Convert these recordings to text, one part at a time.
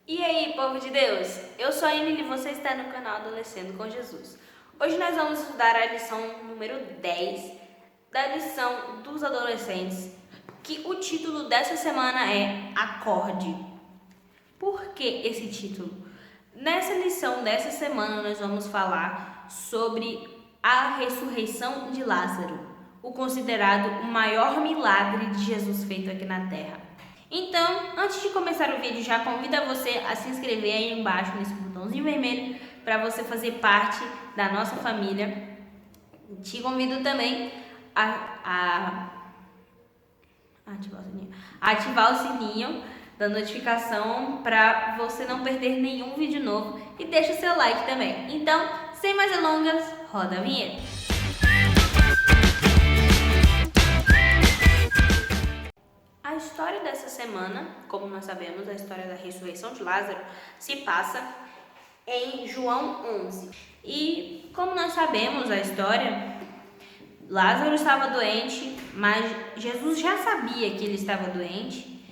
E aí, povo de Deus? Eu sou a Emily e você está no canal Adolescendo com Jesus. Hoje nós vamos estudar a lição número 10 da lição dos adolescentes, que o título dessa semana é Acorde. Por que esse título? Nessa lição dessa semana nós vamos falar sobre a ressurreição de Lázaro, o considerado o maior milagre de Jesus feito aqui na Terra. Então, antes de começar o vídeo, já convido você a se inscrever aí embaixo nesse botãozinho vermelho para você fazer parte da nossa família. Te convido também a ativar o sininho da notificação para você não perder nenhum vídeo novo e deixa o seu like também. Então, sem mais delongas, roda a vinheta. A história dessa semana, como nós sabemos, a história da ressurreição de Lázaro se passa em João 11. E como nós sabemos a história, Lázaro estava doente, mas Jesus já sabia que ele estava doente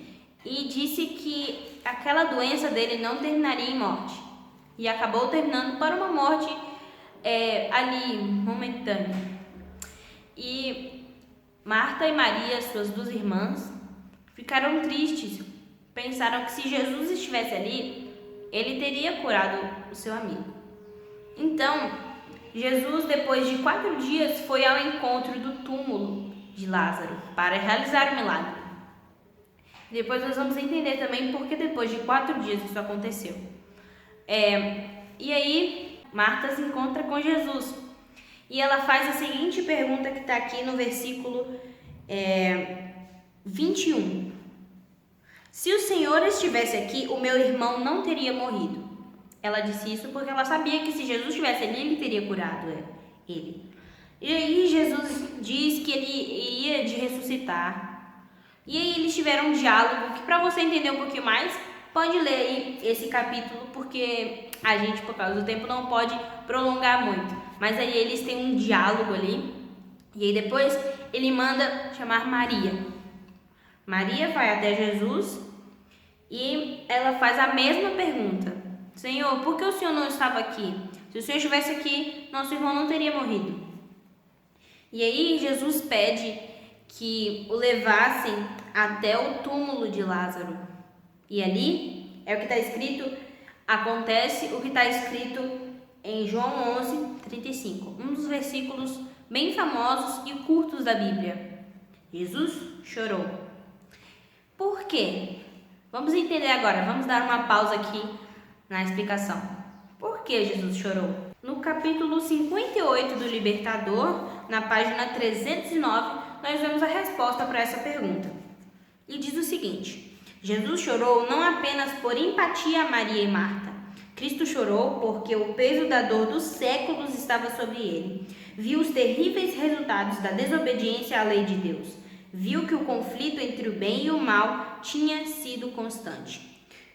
e disse que aquela doença dele não terminaria em morte. E acabou terminando para uma morte ali, momentânea. E Marta e Maria, suas duas irmãs, ficaram tristes, pensaram que se Jesus estivesse ali, ele teria curado o seu amigo. Então, Jesus, depois de 4 dias, foi ao encontro do túmulo de Lázaro para realizar o milagre. Depois nós vamos entender também por que depois de 4 dias isso aconteceu. E aí, Marta se encontra com Jesus e ela faz a seguinte pergunta que está aqui no versículo 21. Se o Senhor estivesse aqui, o meu irmão não teria morrido. Ela disse isso porque ela sabia que se Jesus estivesse ali, ele teria curado ele. E aí Jesus diz que ele ia de ressuscitar. E aí eles tiveram um diálogo que, para você entender um pouquinho mais, pode ler aí esse capítulo, porque a gente, por causa do tempo, não pode prolongar muito. Mas aí eles têm um diálogo ali. E aí depois ele manda chamar Maria. Maria vai até Jesus e ela faz a mesma pergunta. Senhor, por que o Senhor não estava aqui? Se o Senhor estivesse aqui, nosso irmão não teria morrido. E aí Jesus pede que o levassem até o túmulo de Lázaro. E ali é o que está escrito, acontece o que está escrito em João 11:35, um dos versículos bem famosos e curtos da Bíblia. Jesus chorou. Por quê? Vamos entender agora, vamos dar uma pausa aqui na explicação. Por que Jesus chorou? No capítulo 58 do Libertador, na página 309, nós vemos a resposta para essa pergunta. E diz o seguinte: Jesus chorou não apenas por empatia a Maria e Marta. Cristo chorou porque o peso da dor dos séculos estava sobre ele. Viu os terríveis resultados da desobediência à lei de Deus. Viu que o conflito entre o bem e o mal tinha sido constante.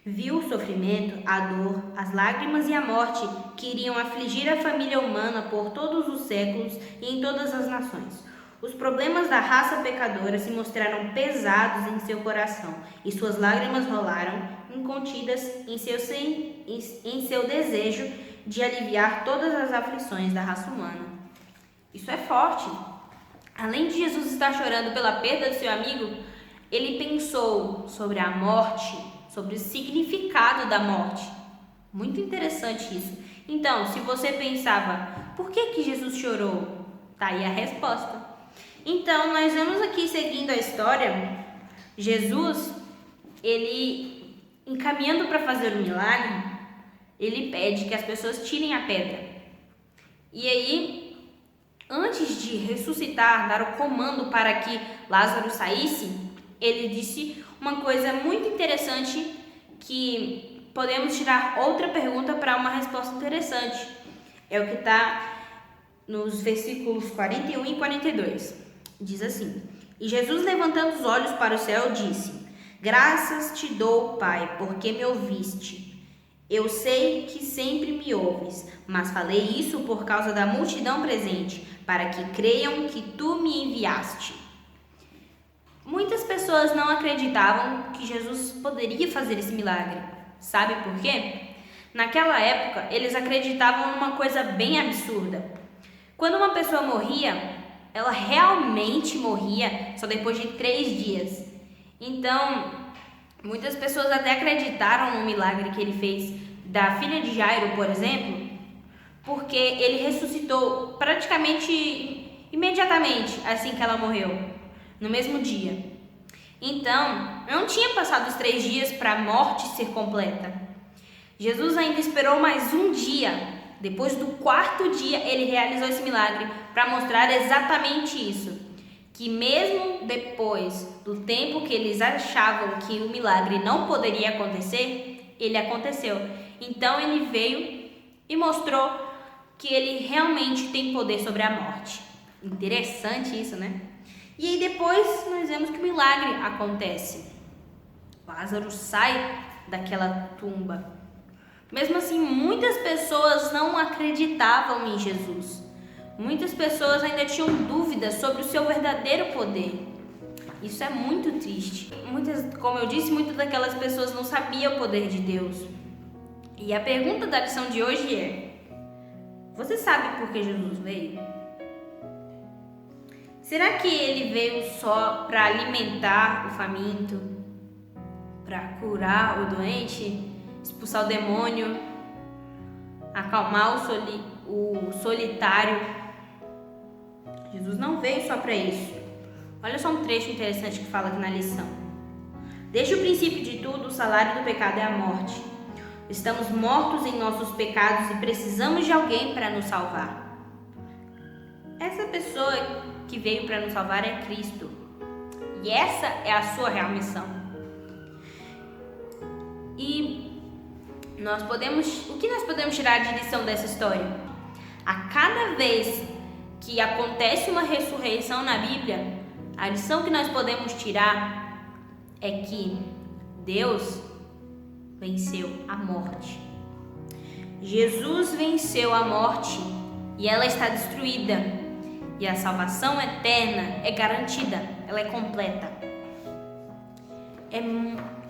Viu o sofrimento, a dor, as lágrimas e a morte que iriam afligir a família humana por todos os séculos e em todas as nações. Os problemas da raça pecadora se mostraram pesados em seu coração e suas lágrimas rolaram incontidas em seu desejo de aliviar todas as aflições da raça humana. Isso é forte. Além de Jesus estar chorando pela perda do seu amigo, ele pensou sobre a morte, sobre o significado da morte. Muito interessante isso. Então, se você pensava, por que Jesus chorou? Tá aí a resposta. Então, nós vamos aqui seguindo a história. Jesus, ele encaminhando para fazer o milagre, ele pede que as pessoas tirem a pedra. E aí, antes de ressuscitar, dar o comando para que Lázaro saísse, ele disse uma coisa muito interessante que podemos tirar outra pergunta para uma resposta interessante. É o que está nos versículos 41 e 42. Diz assim: E Jesus, levantando os olhos para o céu, disse: Graças te dou, Pai, porque me ouviste. Eu sei que sempre me ouves, mas falei isso por causa da multidão presente, para que creiam que tu me enviaste. Muitas pessoas não acreditavam que Jesus poderia fazer esse milagre. Sabe por quê? Naquela época, eles acreditavam numa coisa bem absurda. Quando uma pessoa morria, ela realmente morria só depois de 3 dias. Então, muitas pessoas até acreditaram no milagre que ele fez da filha de Jairo, por exemplo, porque ele ressuscitou praticamente imediatamente assim que ela morreu, no mesmo dia. Então, não tinha passado os 3 dias para a morte ser completa. Jesus ainda esperou mais um dia. Depois do 4º dia, ele realizou esse milagre para mostrar exatamente isso. Que mesmo depois do tempo que eles achavam que o milagre não poderia acontecer, ele aconteceu. Então ele veio e mostrou que ele realmente tem poder sobre a morte. Interessante isso, né? E aí depois nós vemos que o milagre acontece. Lázaro sai daquela tumba. Mesmo assim, muitas pessoas não acreditavam em Jesus. Muitas pessoas ainda tinham dúvidas sobre o seu verdadeiro poder. Isso é muito triste. Como eu disse, muitas daquelas pessoas não sabiam o poder de Deus. E a pergunta da lição de hoje é: você sabe por que Jesus veio? Será que ele veio só para alimentar o faminto? Para curar o doente? Expulsar o demônio? Acalmar o solitário? Jesus não veio só para isso. Olha só um trecho interessante que fala aqui na lição. Desde o princípio de tudo, o salário do pecado é a morte. Estamos mortos em nossos pecados e precisamos de alguém para nos salvar. Essa pessoa que veio para nos salvar é Cristo. E essa é a sua real missão. E o que nós podemos tirar de lição dessa história? A cada vez que acontece uma ressurreição na Bíblia, a lição que nós podemos tirar é que Deus venceu a morte. Jesus venceu a morte e ela está destruída. E a salvação eterna é garantida, ela é completa.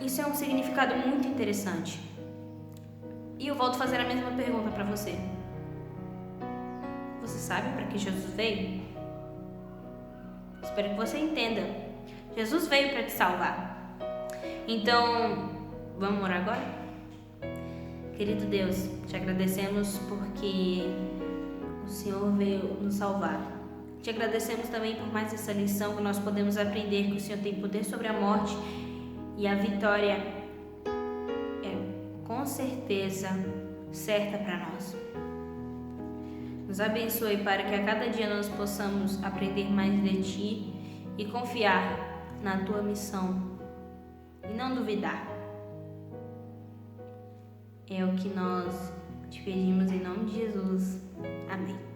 Isso é um significado muito interessante. E eu volto a fazer a mesma pergunta para você. Você sabe para que Jesus veio? Espero que você entenda. Jesus veio para te salvar. Então, vamos orar agora? Querido Deus, te agradecemos porque o Senhor veio nos salvar. Te agradecemos também por mais essa lição que nós podemos aprender que o Senhor tem poder sobre a morte e a vitória é com certeza certa para nós. Nos abençoe para que a cada dia nós possamos aprender mais de Ti e confiar na Tua missão e não duvidar. É o que nós te pedimos em nome de Jesus. Amém.